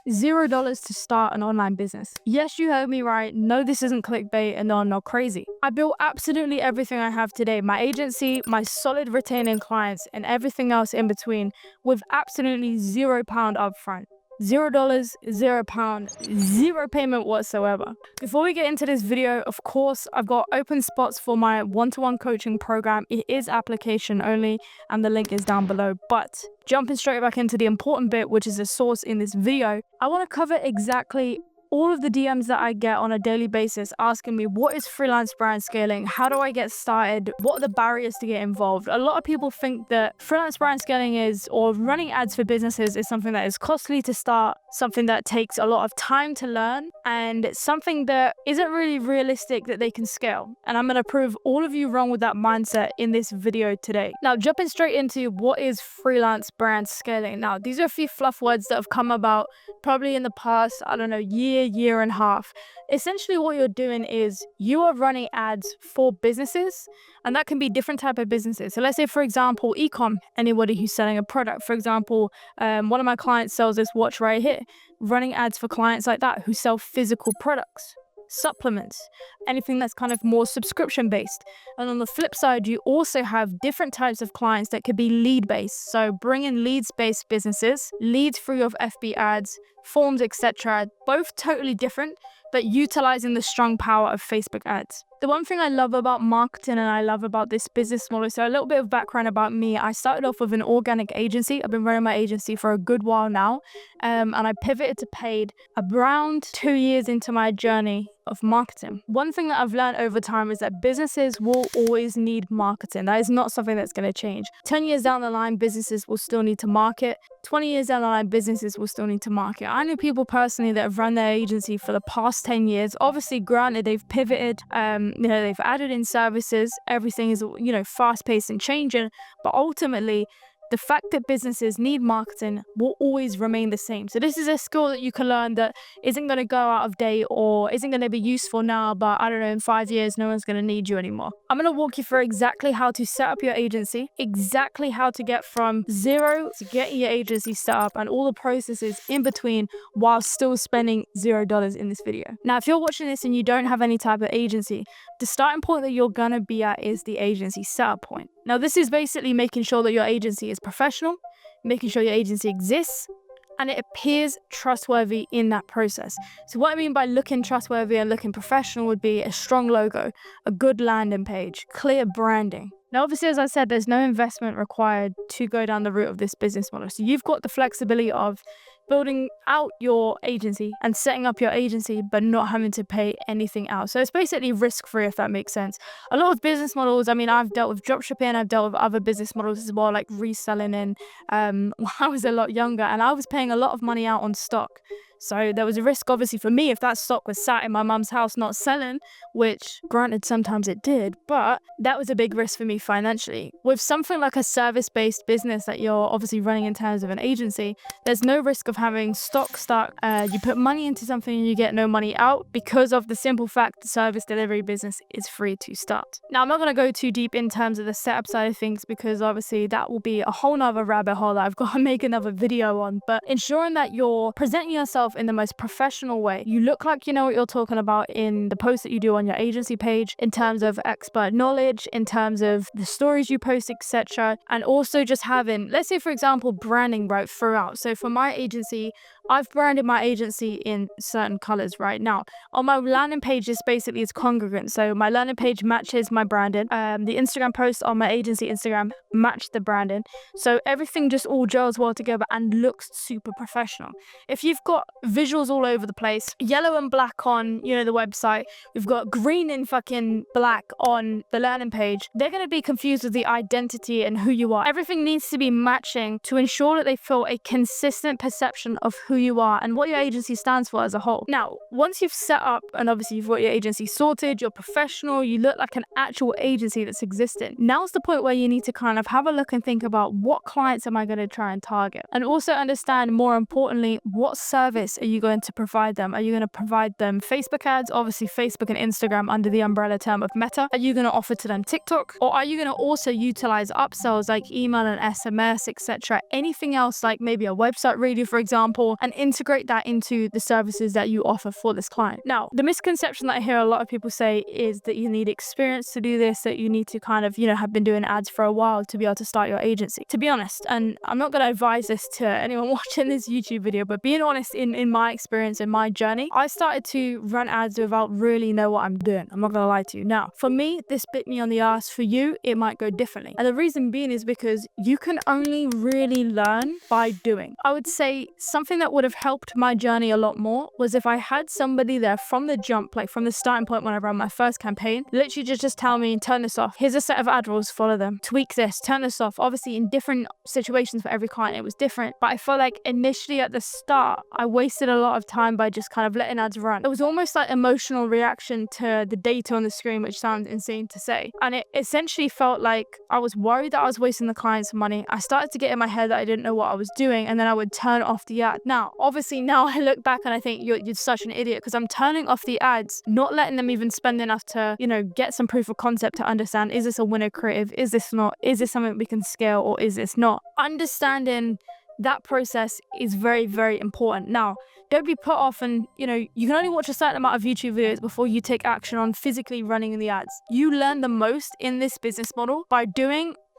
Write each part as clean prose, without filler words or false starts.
$0 to start an online business. Yes, you heard me right. No, this isn't clickbait, and no, I'm not crazy. I built absolutely everything I have today, my agency, my solid retaining clients, and everything else in between, with absolutely £0 upfront. $0, £0, zero payment whatsoever. Before we get into this video, of course, I've got open spots for my one-to-one coaching program. It is application only, and the link is down below. But jumping straight back into the important bit, which is the source in this video, I want to cover exactly all of the DMs that I get on a daily basis asking me, what is freelance brand scaling? How do I get started? What are the barriers to get involved? A lot of people think that freelance brand scaling or running ads for businesses is something that is costly to start, something that takes a lot of time to learn, and something that isn't really realistic that they can scale. And I'm going to prove all of you wrong with that mindset in this video today. Now, jumping straight into what is freelance brand scaling. Now, these are a few fluff words that have come about probably in the past, I don't know, year and a half. Essentially what you're doing is you are running ads for businesses, and that can be different type of businesses. So let's say, for example, ecom, anybody who's selling a product. For example, one of my clients sells this watch right here, running ads for clients like that who sell physical products, supplements, anything that's kind of more subscription based. And on the flip side, you also have different types of clients that could be lead based. So bring in leads based businesses, leads through your FB ads, forms, etc. Both totally different, but utilizing the strong power of Facebook ads. The one thing I love about marketing and I love about this business model, so a little bit of background about me. I started off with an organic agency. I've been running my agency for a good while now, and I pivoted to paid around 2 years into my journey of marketing. One thing that I've learned over time is that businesses will always need marketing. That is not something that's going to change. 10 years down the line, businesses will still need to market. 20 years down the line, businesses will still need to market. I know people personally that have run their agency for the past 10 years. Obviously, granted, they've pivoted, they've added in services. Everything is, fast-paced and changing. But ultimately, the fact that businesses need marketing will always remain the same. So this is a skill that you can learn that isn't going to go out of date or isn't going to be useful now, but I don't know, in 5 years, no one's going to need you anymore. I'm going to walk you through exactly how to set up your agency, exactly how to get from zero to getting your agency set up, and all the processes in between while still spending $0 in this video. Now, if you're watching this and you don't have any type of agency, the starting point that you're going to be at is the agency setup point. Now, this is basically making sure that your agency is professional, making sure your agency exists, and it appears trustworthy in that process. So what I mean by looking trustworthy and looking professional would be a strong logo, a good landing page, clear branding. Now, obviously, as I said, there's no investment required to go down the route of this business model. So you've got the flexibility of building out your agency and setting up your agency, but not having to pay anything else. So it's basically risk-free, if that makes sense. A lot of business models, I've dealt with dropshipping, I've dealt with other business models as well, like reselling, and when I was a lot younger, and I was paying a lot of money out on stock. So there was a risk, obviously, for me if that stock was sat in my mum's house not selling, which granted sometimes it did, but that was a big risk for me financially. With something like a service-based business that you're obviously running in terms of an agency, there's no risk of having stock stuck. You put money into something and you get no money out because of the simple fact the service delivery business is free to start. Now, I'm not going to go too deep in terms of the setup side of things because obviously that will be a whole nother rabbit hole that I've got to make another video on, but ensuring that you're presenting yourself in the most professional way. You look like you know what you're talking about in the posts that you do on your agency page, in terms of expert knowledge, in terms of the stories you post, etc. And also just having, let's say, for example, branding right throughout. So for my agency, I've branded my agency in certain colors right now. On my landing page, this basically is congruent. So my landing page matches my branding. The Instagram posts on my agency Instagram match the branding. So everything just all gels well together and looks super professional. If you've got visuals all over the place, yellow and black on, the website, we've got green and fucking black on the landing page, they're going to be confused with the identity and who you are. Everything needs to be matching to ensure that they feel a consistent perception of who you are and what your agency stands for as a whole. Now, once you've set up and obviously you've got your agency sorted, you're professional, you look like an actual agency that's existing, now's the point where you need to kind of have a look and think about what clients am I going to try and target, and also understand, more importantly, what service are you going to provide them? Are you going to provide them Facebook ads, obviously Facebook and Instagram under the umbrella term of Meta? Are you going to offer to them TikTok? Or are you going to also utilize upsells like email and SMS, etc.? Anything else, like maybe a website reader, for example, and and integrate that into the services that you offer for this client. Now, the misconception that I hear a lot of people say is that you need experience to do this, that you need to kind of, have been doing ads for a while to be able to start your agency. To be honest, and I'm not going to advise this to anyone watching this YouTube video, but being honest, in my experience, in my journey, I started to run ads without really know what I'm doing. I'm not going to lie to you. Now, for me, this bit me on the ass. For you, it might go differently. And the reason being is because you can only really learn by doing. I would say something that would have helped my journey a lot more was if I had somebody there from the jump, like from the starting point when I ran my first campaign, literally just tell me, turn this off. Here's a set of ad rules, follow them. Tweak this, turn this off. Obviously, in different situations for every client, it was different. But I felt like initially at the start, I wasted a lot of time by just kind of letting ads run. It was almost like emotional reaction to the data on the screen, which sounds insane to say. And it essentially felt like I was worried that I was wasting the client's money. I started to get in my head that I didn't know what I was doing, and then I would turn off the ad. Now, obviously, now I look back and I think you're such an idiot because I'm turning off the ads, not letting them even spend enough to, get some proof of concept to understand, is this a winner creative? Is this not? Is this something we can scale, or is this not? Understanding that process is very, very important. Now, don't be put off and, you can only watch a certain amount of YouTube videos before you take action on physically running the ads. You learn the most in this business model by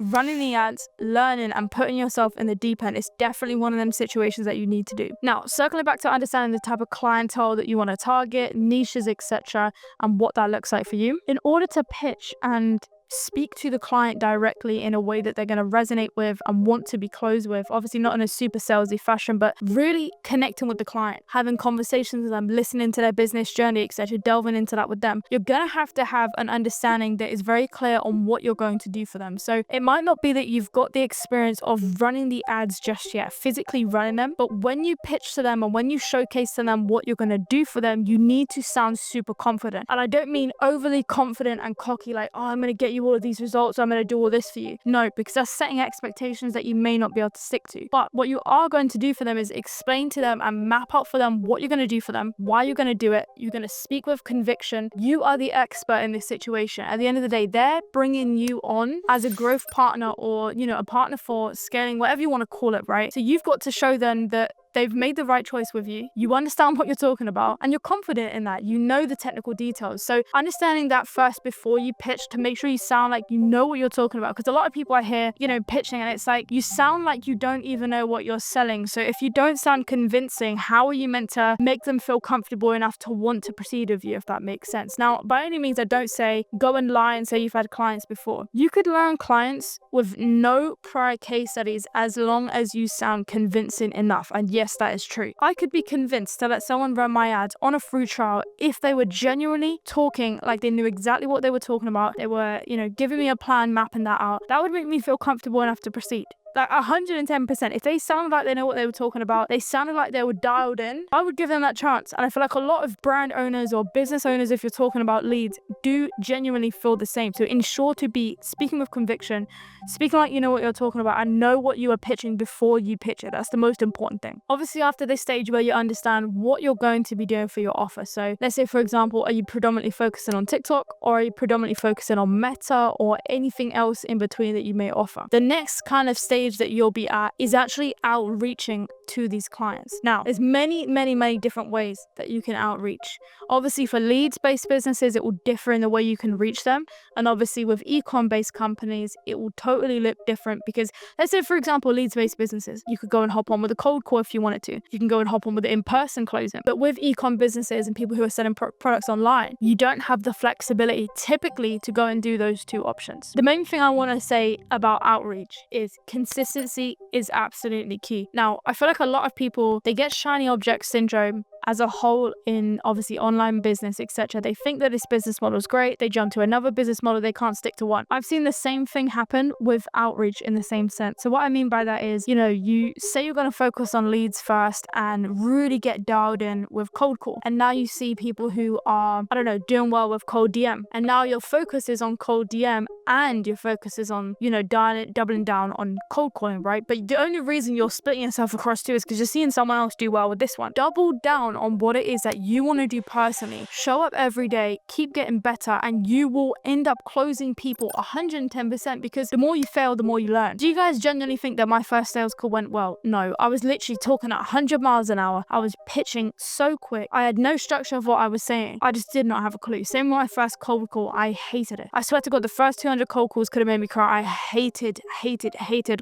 running the ads, learning and putting yourself in the deep end. Is definitely one of them situations that you need to do. Now, circling back to understanding the type of clientele that you want to target, niches, etc., and what that looks like for you. In order to pitch and speak to the client directly in a way that they're going to resonate with and want to be closed with, obviously not in a super salesy fashion, but really connecting with the client, having conversations with them, listening to their business journey, etc., delving into that with them. You're going to have an understanding that is very clear on what you're going to do for them. So it might not be that you've got the experience of running the ads just yet, physically running them, but when you pitch to them and when you showcase to them what you're going to do for them, you need to sound super confident. And I don't mean overly confident and cocky, like, oh, I'm going to get you all of these results, I'm going to do all this for you. No, because that's setting expectations that you may not be able to stick to. But what you are going to do for them is explain to them and map out for them what you're going to do for them, why you're going to do it. You're going to speak with conviction. You are the expert in this situation. At the end of the day, they're bringing you on as a growth partner or, a partner for scaling, whatever you want to call it, right? So you've got to show them that they've made the right choice with you. You understand what you're talking about and you're confident in that. You know the technical details. So understanding that first before you pitch to make sure you sound like you know what you're talking about. Because a lot of people I hear, pitching and it's like you sound like you don't even know what you're selling. So if you don't sound convincing, how are you meant to make them feel comfortable enough to want to proceed with you, if that makes sense? Now, by any means, I don't say go and lie and say you've had clients before. You could learn clients with no prior case studies as long as you sound convincing enough. And yes, that is true. I could be convinced to let someone run my ads on a free trial if they were genuinely talking like they knew exactly what they were talking about. They were, giving me a plan, mapping that out. That would make me feel comfortable enough to proceed. Like 110%. If they sounded like they know what they were talking about, they sounded like they were dialed in, I would give them that chance. And I feel like a lot of brand owners or business owners, if you're talking about leads, do genuinely feel the same. So ensure to be speaking with conviction, speaking like you know what you're talking about and know what you are pitching before you pitch it. That's the most important thing. Obviously, after this stage where you understand what you're going to be doing for your offer. So let's say, for example, are you predominantly focusing on TikTok or are you predominantly focusing on Meta or anything else in between that you may offer? The next kind of stage that you'll be at is actually outreaching to these clients. Now, there's many different ways that you can outreach. Obviously, for leads-based businesses, it will differ in the way you can reach them. And obviously, with e-com-based companies, it will totally look different because let's say, for example, leads-based businesses, you could go and hop on with a cold call if you wanted to. You can go and hop on with an in-person closing. But with e-com businesses and people who are selling products online, you don't have the flexibility typically to go and do those two options. The main thing I want to say about outreach is consistency is absolutely key. Now, I feel like a lot of people, they get shiny object syndrome as a whole in obviously online business, etc. They think that this business model is great. They jump to another business model. They can't stick to one. I've seen the same thing happen with outreach in the same sense. So what I mean by that is, you say you're going to focus on leads first and really get dialed in with cold call. And now you see people who are, doing well with cold DM. And now your focus is on cold DM and your focus is on, doubling down on cold calling, right? But the only reason you're splitting yourself across two is because you're seeing someone else do well with this one. Double down on what it is that you want to do personally. Show up every day, keep getting better, and you will end up closing people 110%, because the more you fail, the more you learn. Do you guys genuinely think that my first sales call went well? No, I was literally talking at 100 miles an hour. I was pitching so quick. I had no structure of what I was saying. I just did not have a clue. Same with my first cold call. I hated it. I swear to God, the first 200 cold calls could have made me cry. I hated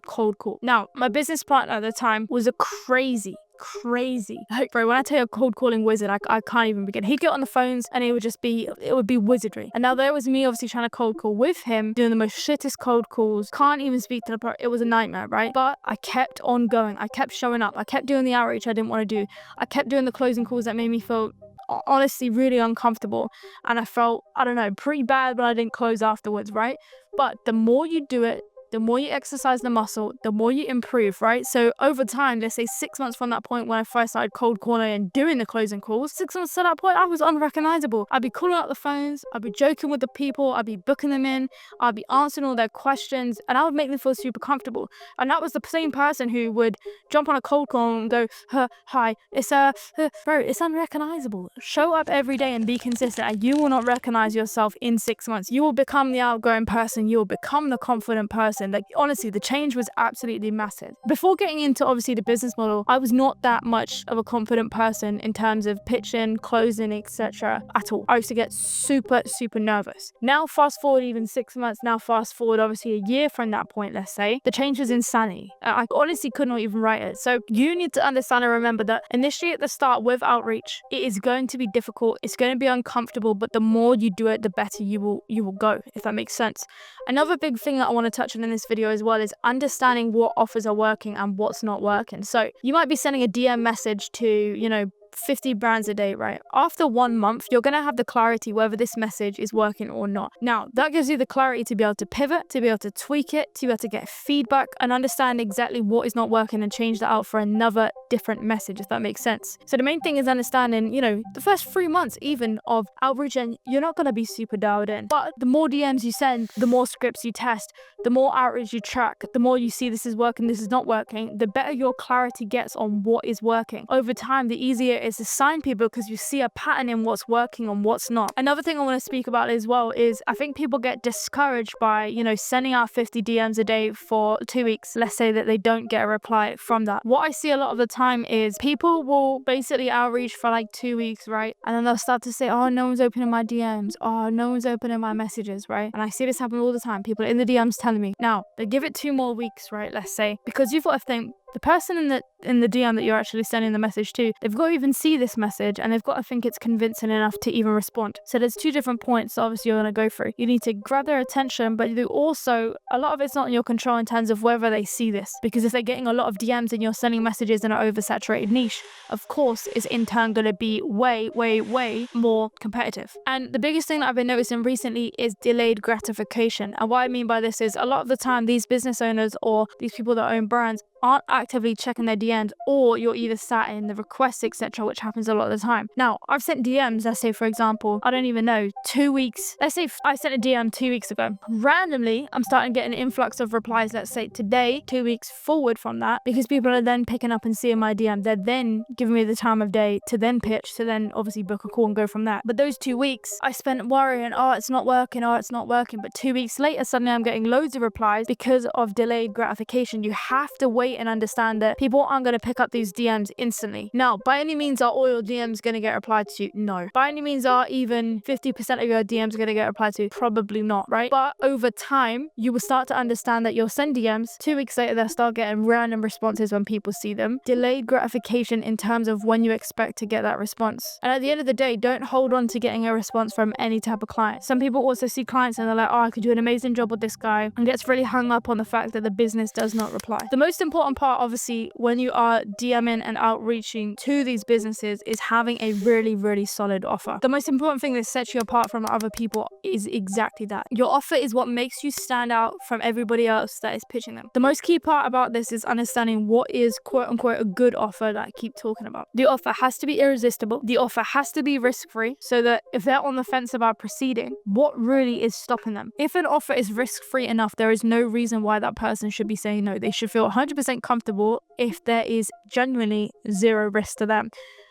cold call. Now, my business partner at the time was a crazy. Like, bro, when I tell you a cold calling wizard, I can't even begin. He'd get on the phones and it would be wizardry. And now there was me obviously trying to cold call with him, doing the most shittest cold calls, can't even speak to the pro. It was a nightmare, right? But I kept on going. I kept showing up. I kept doing the outreach I didn't want to do. I kept doing the closing calls that made me feel honestly really uncomfortable, and I felt, I don't know, pretty bad, but I didn't close afterwards, right? But the more you do it, the more you exercise the muscle, the more you improve, right? So over time, let's say 6 months from that point when I first started cold calling and doing the closing calls, 6 months to that point, I was unrecognizable. I'd be calling out the phones, I'd be joking with the people, I'd be booking them in, I'd be answering all their questions, and I would make them feel super comfortable. And that was the same person who would jump on a cold call and go, hi, it's bro, it's unrecognizable. Show up every day and be consistent, and you will not recognize yourself in 6 months. You will become the outgoing person, you will become the confident person. Like, honestly, the change was absolutely massive. Before getting into obviously the business model, I was not that much of a confident person in terms of pitching, closing, etc. at all. I used to get super nervous. Now fast forward even 6 months, now fast forward obviously a year from that point, let's say, the change was insanity. I honestly could not even write it. So you need to understand and remember that initially at the start with outreach, it is going to be difficult, it's going to be uncomfortable, but the more you do it, the better you will go, if that makes sense. Another big thing that I want to touch on in this video as well is understanding what offers are working and what's not working. So you might be sending a DM message to, 50 brands a day, right? After 1 month, you're going to have the clarity whether this message is working or not. Now, that gives you the clarity to be able to pivot, to be able to tweak it, to be able to get feedback and understand exactly what is not working and change that out for another different message, if that makes sense. So the main thing is understanding, the first 3 months even of outreach, and you're not going to be super dialed in. But the more DMs you send, the more scripts you test, the more outreach you track, the more you see this is working, this is not working, the better your clarity gets on what is working. Over time, the easier it is to sign people because you see a pattern in what's working and what's not. Another thing I want to speak about as well is I think people get discouraged by, sending out 50 DMs a day for 2 weeks. Let's say that they don't get a reply from that. What I see a lot of the time is people will basically outreach for like 2 weeks, right? And then they'll start to say, oh, no one's opening my DMs. Oh, no one's opening my messages, right? And I see this happen all the time. People in the DMs telling me. Now, they give it 2 more weeks, right? Let's say, because you've got to think, the person in the DM that you're actually sending the message to, they've got to even see this message and they've got to think it's convincing enough to even respond. So there's 2 different points obviously you're going to go through. You need to grab their attention, but you also, a lot of it's not in your control in terms of whether they see this, because if they're getting a lot of DMs and you're sending messages in an oversaturated niche, of course is in turn going to be way more competitive. And the biggest thing that I've been noticing recently is delayed gratification. And what I mean by this is a lot of the time these business owners or these people that own brands aren't actively checking their DMs, or you're either sat in the requests, etc., which happens a lot of the time. Now, I've sent DMs, let's say, for example, I don't even know, 2 weeks. Let's say I sent a DM 2 weeks ago. Randomly, I'm starting to get an influx of replies, let's say today, 2 weeks forward from that, because people are then picking up and seeing my DM. They're then giving me the time of day to then pitch, to then obviously book a call and go from there. But those 2 weeks, I spent worrying, it's not working. But 2 weeks later, suddenly I'm getting loads of replies because of delayed gratification. You have to wait and understand that people aren't going to pick up these DMs instantly. Now, by any means are all your DMs going to get replied to? No. By any means are even 50% of your DMs going to get replied to? Probably not, right? But over time, you will start to understand that you'll send DMs, 2 weeks later they'll start getting random responses when people see them. Delayed gratification in terms of when you expect to get that response. And at the end of the day, don't hold on to getting a response from any type of client. Some people also see clients and they're like, I could do an amazing job with this guy, and gets really hung up on the fact that the business does not reply. The most important part, obviously, when you are DMing and outreaching to these businesses is having a really solid offer. The most important thing that sets you apart from other people is exactly that. Your offer is what makes you stand out from everybody else that is pitching them. The most key part about this is understanding what is quote unquote a good offer that I keep talking about. The offer has to be irresistible. The offer has to be risk-free, so that if they're on the fence about proceeding, what really is stopping them? If an offer is risk-free enough, there is no reason why that person should be saying no. They should feel 100% comfortable if there is genuinely zero risk to them.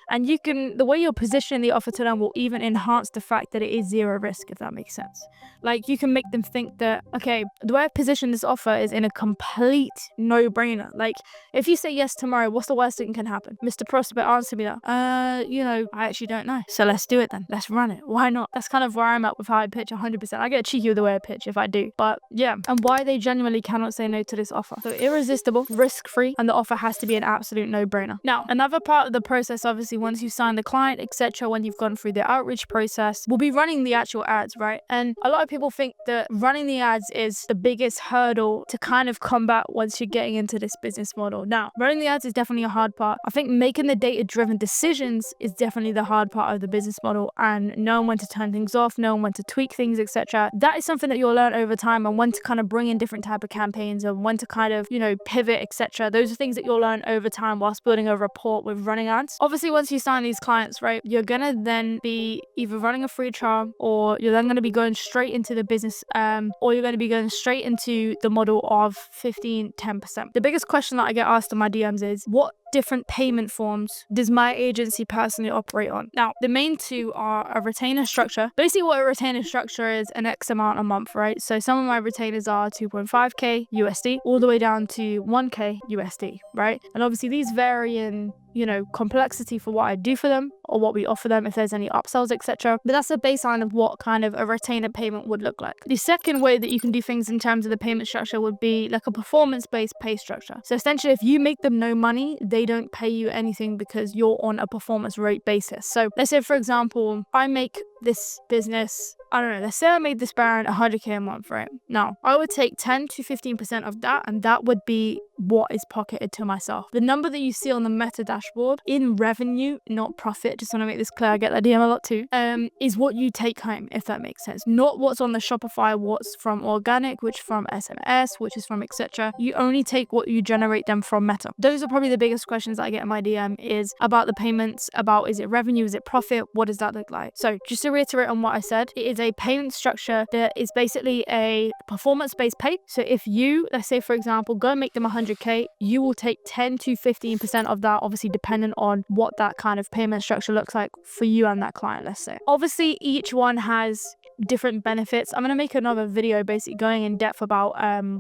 And the way you're positioning the offer to them will even enhance the fact that it is zero risk, if that makes sense. Like, you can make them think that, okay, the way I position this offer is in a complete no-brainer. Like, if you say yes tomorrow, what's the worst thing can happen? Mr. Prospect, answer me that. I actually don't know. So let's do it then. Let's run it. Why not? That's kind of where I'm at with how I pitch 100%. I get cheeky with the way I pitch if I do. But yeah, and why they genuinely cannot say no to this offer. So irresistible, risk-free, and the offer has to be an absolute no-brainer. Now, another part of the process, obviously, once you sign the client, etc., when you've gone through the outreach process, we'll be running the actual ads, right? And a lot of people think that running the ads is the biggest hurdle to kind of combat once you're getting into this business model. Now, running the ads is definitely a hard part. I think making the data-driven decisions is definitely the hard part of the business model, and knowing when to turn things off, knowing when to tweak things, etc. That is something that you'll learn over time, and when to kind of bring in different type of campaigns and when to kind of, pivot, etc. Those are things that you'll learn over time whilst building a rapport with running ads. Obviously, once you sign these clients, right, you're gonna then be either running a free trial, or you're then gonna be going straight into the business, or you're gonna be going straight into the model of 15-10%. The biggest question that I get asked in my DMs is, what different payment forms does my agency personally operate on? Now, the main two are a retainer structure. Basically, what a retainer structure is, an X amount a month, right? So some of my retainers are 2.5k USD all the way down to 1k USD, right? And obviously these vary in complexity for what I do for them or what we offer them, if there's any upsells, etc. But that's a baseline of what kind of a retainer payment would look like. The second way that you can do things in terms of the payment structure would be like a performance-based pay structure. So essentially, if you make them no money, they don't pay you anything because you're on a performance rate basis. So let's say, for example, I make this business, I don't know, let's say I made this brand 100k a month, right? Now, I would take 10 to 15% of that, and that would be what is pocketed to myself. The number that you see on the Meta dashboard in revenue, not profit, just want to make this clear, I get that DM a lot too, is what you take home, if that makes sense. Not what's on the Shopify, what's from organic, which from SMS, which is from etc. You only take what you generate them from Meta. Those are probably the biggest questions that I get in my DM, is about the payments, about is it revenue, is it profit, what does that look like? So just to reiterate on what I said, it is a payment structure that is basically a performance-based pay. So if you, let's say for example, go and make them 100k, you will take 10 to 15% of that, obviously dependent on what that kind of payment structure looks like for you and that client, let's say. Obviously, each one has different benefits. I'm going to make another video basically going in depth about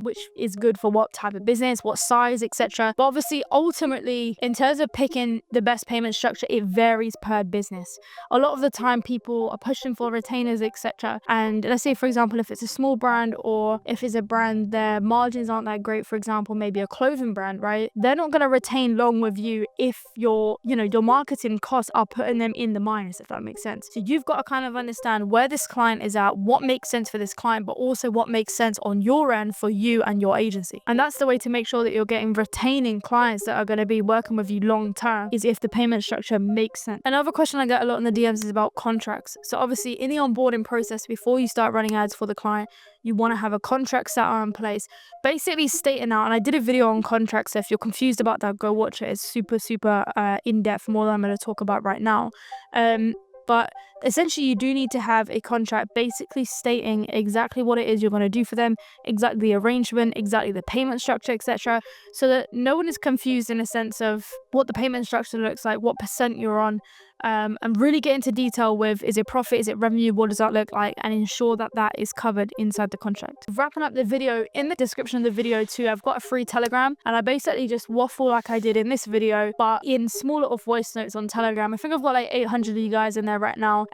which is good for what type of business, what size, etc. But obviously, ultimately, in terms of picking the best payment structure, it varies per business. A lot of the time, people are pushing for retainers, etc. And let's say, for example, if it's a small brand, or if it's a brand their margins aren't that great, for example, maybe a clothing brand, right? They're not going to retain long with you if your marketing costs are putting them in the minus, if that makes sense. So you've got to kind of understand where this client is at, what makes sense for this client, but also what makes sense on your end for you and your agency. And that's the way to make sure that you're getting retaining clients that are going to be working with you long term, is if the payment structure makes sense. Another question I get a lot in the DMs is about contracts. So obviously in the onboarding process, before you start running ads for the client, you want to have a contract set in place, basically stating out, and I did a video on contracts, so if you're confused about that, go watch it. It's super in-depth, more than I'm going to talk about right now. But essentially, you do need to have a contract basically stating exactly what it is you're going to do for them, exactly the arrangement, exactly the payment structure, etc. So that no one is confused in a sense of what the payment structure looks like, what percent you're on, and really get into detail with, is it profit, is it revenue, what does that look like, and ensure that that is covered inside the contract. Wrapping up the video, in the description of the video too, I've got a free Telegram, and I basically just waffle like I did in this video, but in small little voice notes on Telegram. I think I've got like 800 of you guys in there right now,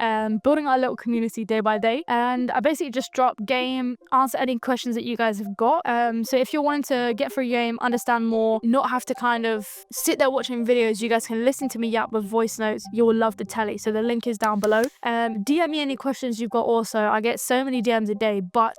building our little community day by day, and I basically just drop game, answer any questions that you guys have got. So if you're wanting to get through game, understand more, not have to kind of sit there watching videos, you guys can listen to me yap with voice notes. You'll love the telly, so the link is down below. DM me any questions you've got. Also, I get so many DMs a day, but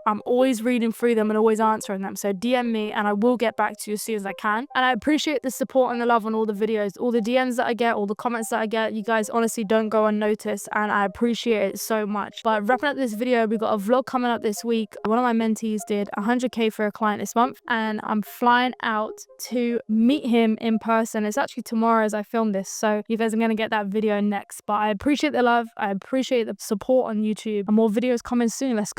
I'm always reading through them and always answering them. So DM me and I will get back to you as soon as I can. And I appreciate the support and the love on all the videos, all the DMs that I get, all the comments that I get. You guys honestly don't go unnoticed, and I appreciate it so much. But wrapping up this video, we've got a vlog coming up this week. One of my mentees did 100k for a client this month, and I'm flying out to meet him in person. It's actually tomorrow as I film this, so you guys are going to get that video next. But I appreciate the love, I appreciate the support on YouTube, and more videos coming soon. Let's go.